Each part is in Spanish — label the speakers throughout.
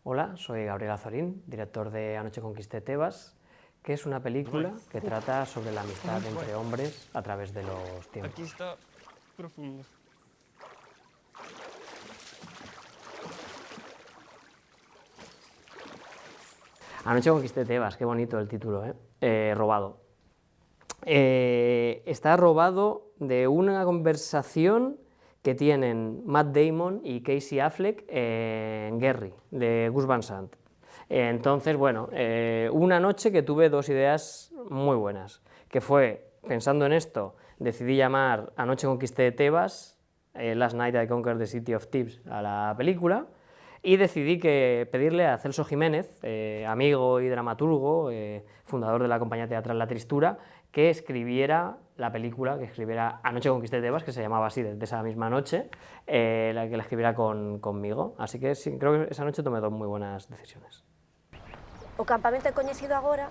Speaker 1: Hola, soy Gabriel Azorín, director de Anoche conquisté Tebas, que es una película que trata sobre la amistad entre hombres a través de los tiempos.
Speaker 2: Aquí está profundo.
Speaker 1: Anoche conquisté Tebas, qué bonito el título, robado. Está robado de una conversación que tienen Matt Damon y Casey Affleck en Gerry, de Gus Van Sant. Entonces, bueno, una noche que tuve dos ideas muy buenas, que fue, pensando en esto, decidí llamar Anoche conquisté Tebas, Last Night I Conquered the City of Thieves, a la película, y decidí pedirle a Celso Jiménez, amigo y dramaturgo, fundador de la compañía teatral La Tristura, que escribiera la película, que escribiera Anoche conquisté Tebas, que se llamaba así desde esa misma noche, que la escribiera conmigo. Así que sí, creo que esa noche tomé dos muy buenas decisiones.
Speaker 3: O campamento é coñecido agora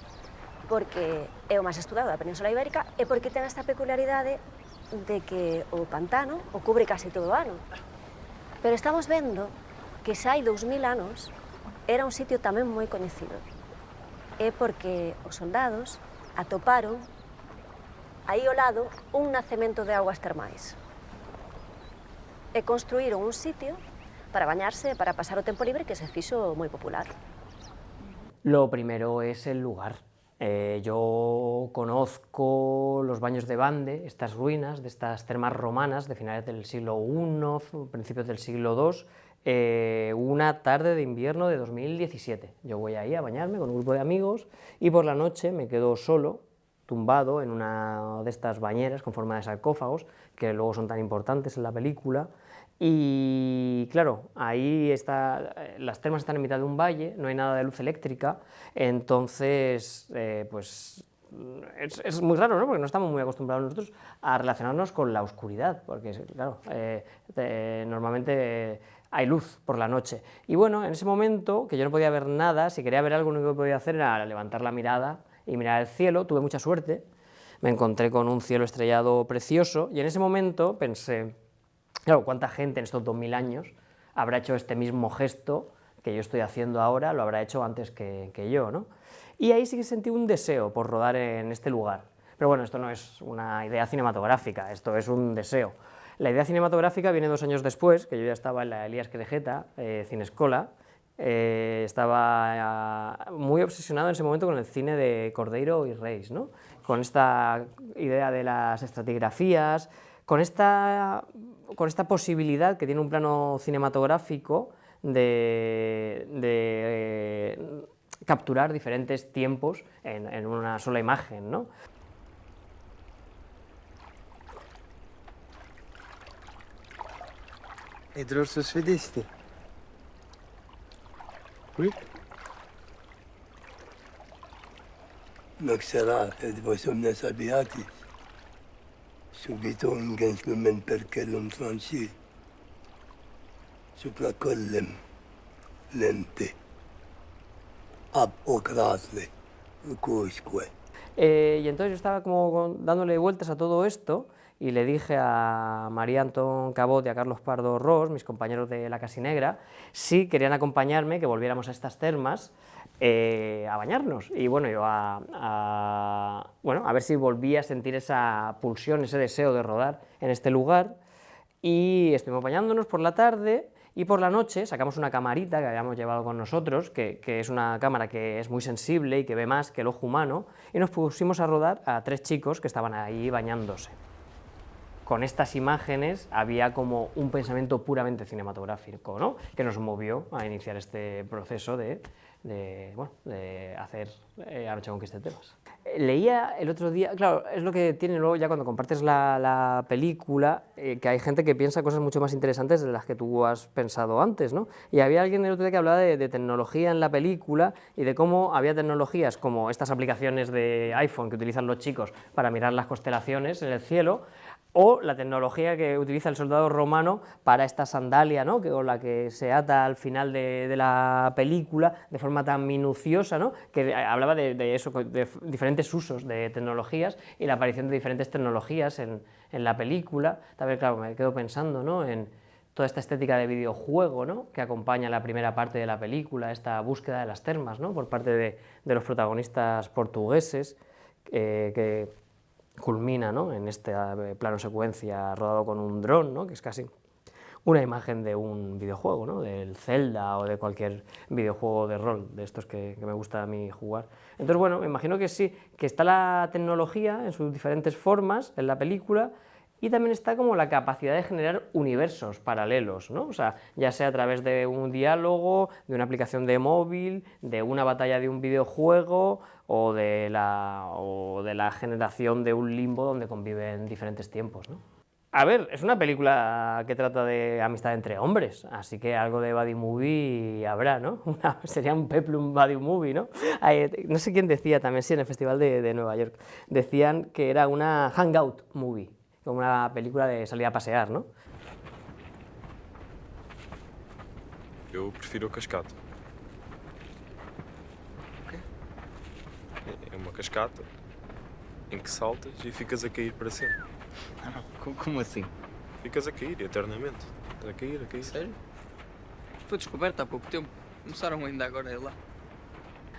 Speaker 3: porque é o máis estudado da Península Ibérica e porque ten esta peculiaridade de que o pantano o cubre casi todo o ano. Pero estamos vendo que xa hai 2000 anos era un sitio tamén moi coñecido. É porque os soldados atoparon aí ao lado un nacemento de augas termais. E construíron un sitio para bañarse e para pasar o tempo libre que se fixo moi popular.
Speaker 1: Lo primero es el lugar. Yo conozco los baños de Bande, estas ruinas de estas termas romanas de finales del siglo I, principios del siglo II, una tarde de invierno de 2017. Yo voy ahí a bañarme con un grupo de amigos y por la noche me quedo solo, tumbado en una de estas bañeras con forma de sarcófagos, que luego son tan importantes en la película. Y claro, ahí las termas están en mitad de un valle, no hay nada de luz eléctrica, entonces pues es muy raro, ¿no? Porque no estamos muy acostumbrados nosotros a relacionarnos con la oscuridad, porque claro, normalmente hay luz por la noche. Y bueno, en ese momento, que yo no podía ver nada, si quería ver algo, lo único que podía hacer era levantar la mirada y mirar el cielo. Tuve mucha suerte, me encontré con un cielo estrellado precioso, y en ese momento pensé, claro, ¿cuánta gente en estos 2000 años habrá hecho este mismo gesto que yo estoy haciendo ahora, lo habrá hecho antes que yo, ¿no? Y ahí sí que sentí un deseo por rodar en este lugar. Pero bueno, esto no es una idea cinematográfica, esto es un deseo. La idea cinematográfica viene 2 años después, que yo ya estaba en la Elías Querejeta, Cinescola, estaba muy obsesionado en ese momento con el cine de Cordeiro y Reis, ¿no? Con esta idea de las estratigrafías, con esta posibilidad que tiene un plano cinematográfico de capturar diferentes tiempos en una sola imagen, ¿no?
Speaker 4: Idrus Svidisti.
Speaker 5: Oui. Noxerat ed vosomnes abiatis. Subito un gentleman percellum transi. Supra collem lente. Ab ocrasle. Cusque.
Speaker 1: Y entonces yo estaba como dándole vueltas a todo esto y le dije a María Antón Cabot y a Carlos Pardo Ros, mis compañeros de La Casinegra, si querían acompañarme, que volviéramos a estas termas a bañarnos. Y bueno, yo a ver si volvía a sentir esa pulsión, ese deseo de rodar en este lugar. Y estuvimos bañándonos por la tarde. Y por la noche sacamos una camarita que habíamos llevado con nosotros, que es una cámara que es muy sensible y que ve más que el ojo humano, y nos pusimos a rodar a 3 chicos que estaban ahí bañándose. Con estas imágenes había como un pensamiento puramente cinematográfico, ¿no? Que nos movió a iniciar este proceso de hacer Anoche conquisté Tebas. Leía el otro día, claro, es lo que tiene luego ya cuando compartes la película, que hay gente que piensa cosas mucho más interesantes de las que tú has pensado antes, ¿no? Y había alguien el otro día que hablaba de tecnología en la película y de cómo había tecnologías como estas aplicaciones de iPhone que utilizan los chicos para mirar las constelaciones en el cielo, o la tecnología que utiliza el soldado romano para esta sandalia, ¿no? Con la que se ata al final de la película de forma tan minuciosa, ¿no? Que hablaba de eso, de diferentes usos de tecnologías y la aparición de diferentes tecnologías en la película. También, claro, me quedo pensando, ¿no? en toda esta estética de videojuego, ¿no?, que acompaña la primera parte de la película, esta búsqueda de las termas, ¿no?, por parte de los protagonistas portugueses, que culmina, ¿no?, en este plano secuencia rodado con un dron, ¿no?, que es casi una imagen de un videojuego, ¿no?, del Zelda o de cualquier videojuego de rol, de estos que me gusta a mí jugar. Entonces, bueno, me imagino que sí, que está la tecnología en sus diferentes formas en la película, y también está como la capacidad de generar universos paralelos, ¿no? O sea, ya sea a través de un diálogo, de una aplicación de móvil, de una batalla de un videojuego o de la generación de un limbo donde conviven diferentes tiempos, ¿no? A ver, es una película que trata de amistad entre hombres, así que algo de buddy movie habrá, ¿no? Sería un peplum buddy movie, ¿no? No sé quién decía también, sí, en el Festival de Nueva York, decían que era una hangout movie, como una película de salir a pasear, ¿no?
Speaker 2: Eu prefiro o cascata.
Speaker 4: O quê?
Speaker 2: É uma cascata em que saltas e ficas a cair para sempre.
Speaker 4: Ah, não. Como assim?
Speaker 2: Ficas a cair eternamente. A cair, a cair.
Speaker 4: Sério? Foi descoberta há pouco tempo. Começaram ainda agora a ir lá.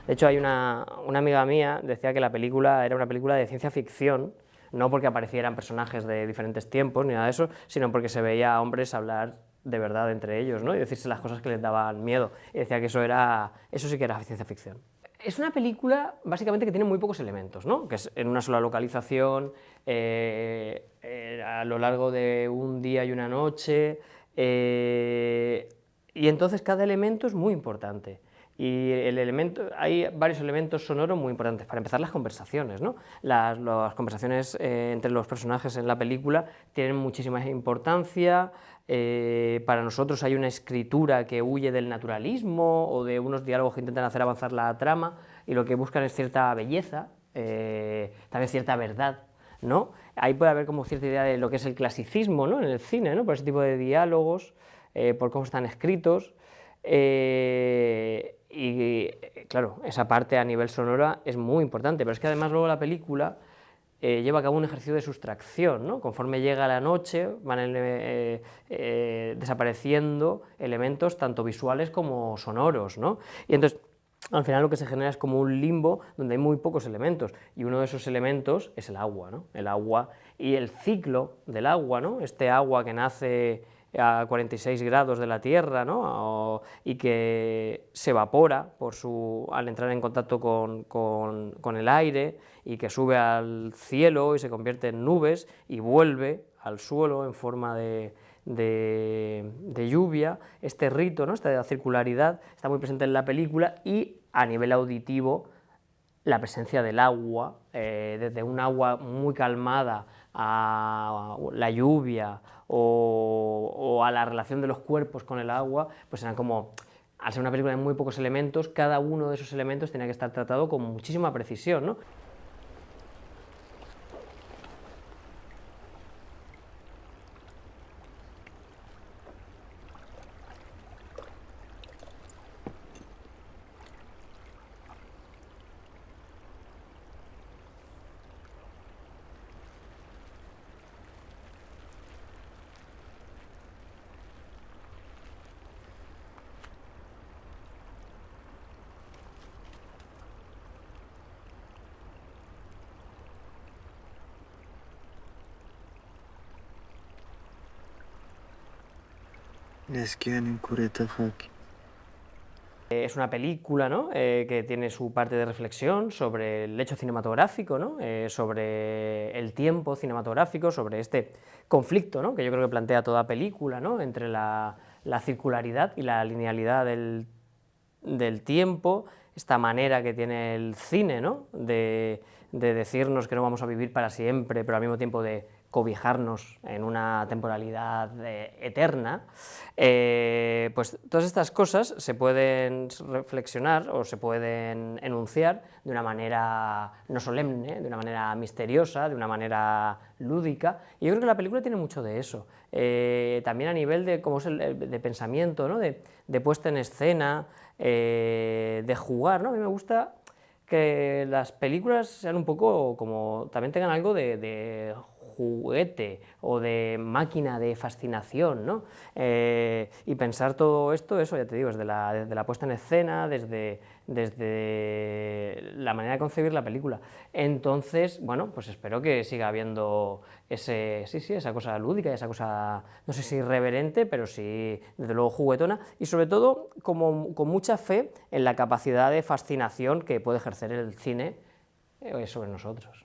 Speaker 1: De hecho, hay una amiga mía decía que la película era una película de ciencia ficción, no porque aparecieran personajes de diferentes tiempos ni nada de eso, sino porque se veía a hombres hablar de verdad entre ellos, ¿no?, y decirse las cosas que les daban miedo. Y decía que eso sí que era ciencia ficción. Es una película básicamente que tiene muy pocos elementos, ¿no?, que es en una sola localización, a lo largo de un día y una noche, y entonces cada elemento es muy importante. Y hay varios elementos sonoros muy importantes. Para empezar, las conversaciones, ¿no? Las conversaciones entre los personajes en la película tienen muchísima importancia. Para nosotros hay una escritura que huye del naturalismo o de unos diálogos que intentan hacer avanzar la trama, y lo que buscan es cierta belleza, también cierta verdad, ¿no? Ahí puede haber como cierta idea de lo que es el clasicismo, ¿no?, en el cine, ¿no?, por ese tipo de diálogos, por cómo están escritos. Y claro, esa parte a nivel sonora es muy importante, pero es que además luego la película lleva a cabo un ejercicio de sustracción, ¿no? Conforme llega la noche van desapareciendo elementos tanto visuales como sonoros, ¿no? Y entonces al final lo que se genera es como un limbo donde hay muy pocos elementos, y uno de esos elementos es el agua, ¿no? El agua y el ciclo del agua, ¿no? Este agua que nace a 46 grados de la Tierra, ¿no?, y que se evapora al entrar en contacto con el aire, y que sube al cielo y se convierte en nubes y vuelve al suelo en forma de lluvia. Este rito, ¿no?, esta circularidad está muy presente en la película, y a nivel auditivo la presencia del agua, desde un agua muy calmada a la lluvia o a la relación de los cuerpos con el agua, pues eran como, al ser una película de muy pocos elementos, cada uno de esos elementos tenía que estar tratado con muchísima precisión, ¿no?
Speaker 4: Nesquien Kuretafaki.
Speaker 1: Es una película, ¿no?, que tiene su parte de reflexión sobre el hecho cinematográfico, ¿no?, sobre el tiempo cinematográfico, sobre este conflicto, ¿no?, que yo creo que plantea toda película, ¿no?, entre la circularidad y la linealidad del tiempo, esta manera que tiene el cine, ¿no?, de decirnos que no vamos a vivir para siempre, pero al mismo tiempo de cobijarnos en una temporalidad eterna. Pues todas estas cosas se pueden reflexionar o se pueden enunciar de una manera no solemne, de una manera misteriosa, de una manera lúdica, y yo creo que la película tiene mucho de eso. También a nivel de cómo es de pensamiento, ¿no?, de puesta en escena, de jugar, ¿no? A mí me gusta que las películas sean un poco como, también tengan algo de juguete o de máquina de fascinación, ¿no? Y pensar todo esto, eso ya te digo, desde la puesta en escena, desde la manera de concebir la película. Entonces, bueno, pues espero que siga habiendo esa cosa lúdica, esa cosa, no sé si irreverente, pero sí, desde luego, juguetona, y sobre todo con mucha fe en la capacidad de fascinación que puede ejercer el cine sobre nosotros.